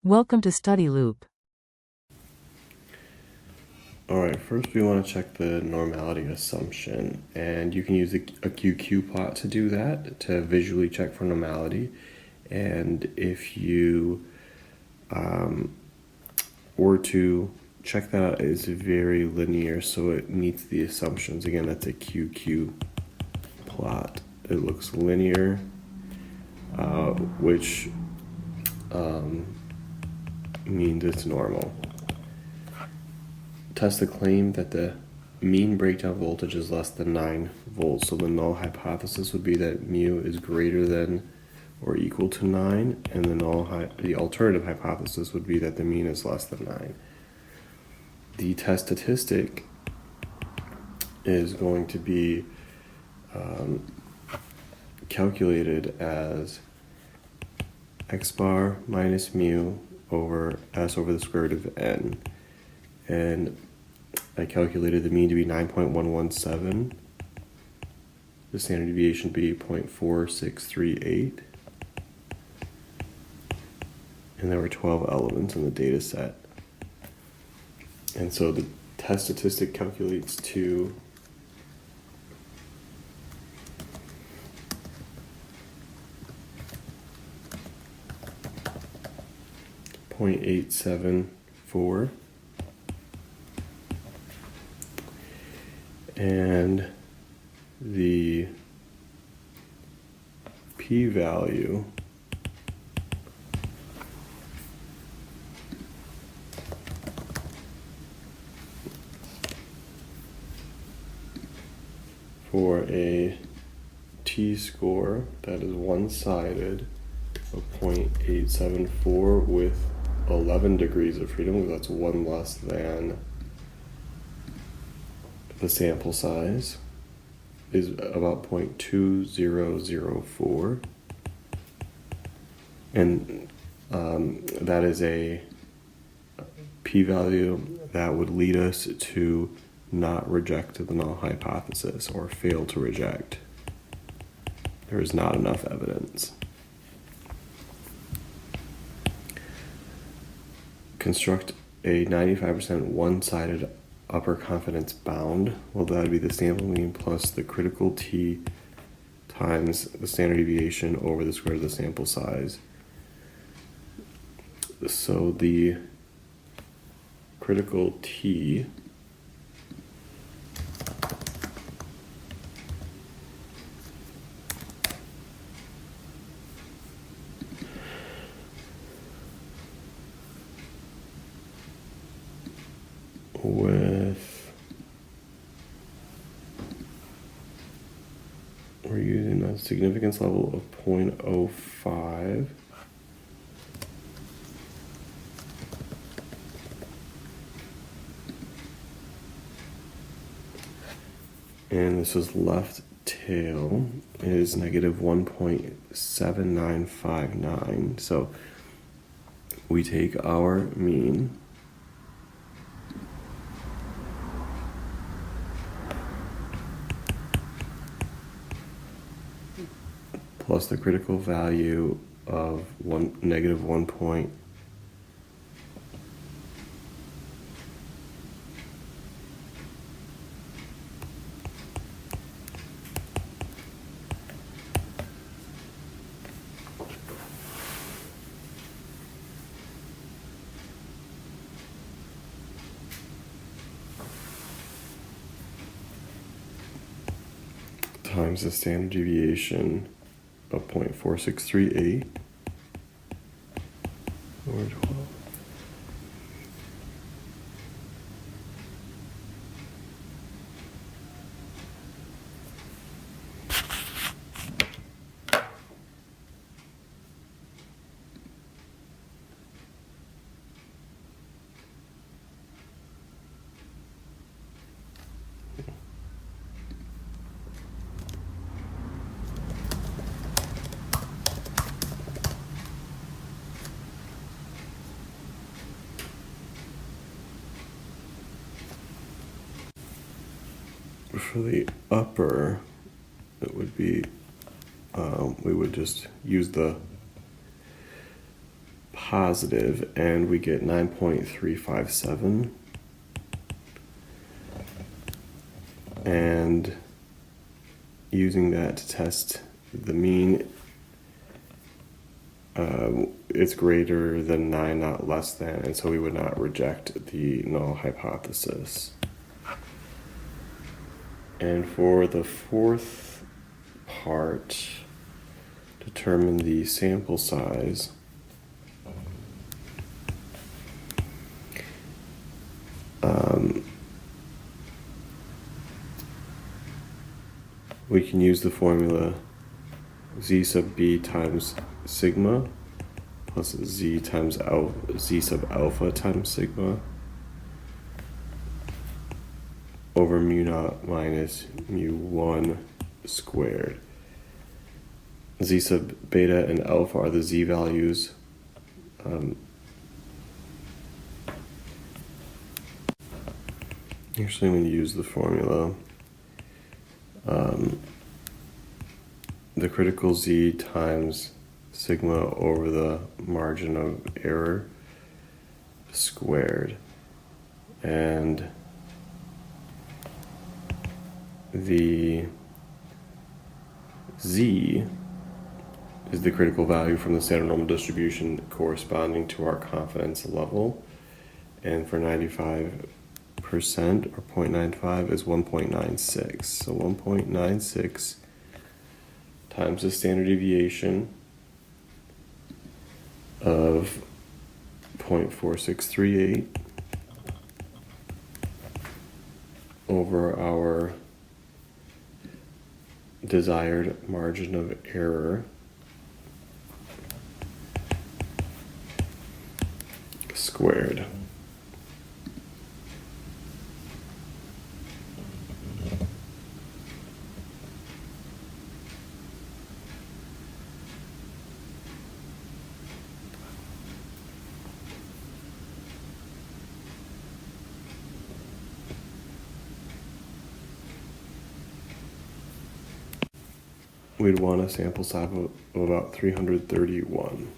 Welcome to Study Loop. Alright, first we want to check the normality assumption, and you can use a QQ plot to do that, to visually check for normality. And if you were to check that out, it's very linear, so it meets the assumptions. Again, that's a QQ plot. It looks linear, which means it's normal. Test the claim that the mean breakdown voltage is less than 9 volts. So the null hypothesis would be that mu is greater than or equal to 9, and the alternative hypothesis would be that the mean is less than 9. The test statistic is going to be calculated as x bar minus mu over s over the square root of n. And I calculated the mean to be 9.117. The standard deviation to be 0.4638. And there were 12 elements in the data set. And so the test statistic calculates to 0.874. And the p-value for a t-score that is one-sided of 0.874 with 11 degrees of freedom, because that's one less than the sample size, is about 0.2004, and that is a p-value that would lead us to not reject the null hypothesis or fail to reject. There is not enough evidence. Construct a 95% one-sided upper confidence bound. Well, that would be the sample mean plus the critical t times the standard deviation over the square of the sample size. So the critical t we're using a significance level of 0.05. And this is left tail is negative 1.7959. So we take our mean plus the critical value of negative 1 times the standard deviation of 0.4638 over 12. For the upper, it would be, we would just use the positive, and we get 9.357. And using that to test the mean, it's greater than 9, not less than, and so we would not reject the null hypothesis. And for the fourth part, determine the sample size. We can use the formula z sub b times sigma plus z times z sub alpha times sigma over mu naught minus mu 1 squared. Z sub beta and alpha are the z values. Usually when you use the formula, the critical z times sigma over the margin of error squared, and the z is the critical value from the standard normal distribution corresponding to our confidence level, and for 95% or 0.95 is 1.96. So 1.96 times the standard deviation of 0.4638 over our desired margin of error squared. We'd want a sample size of about 331.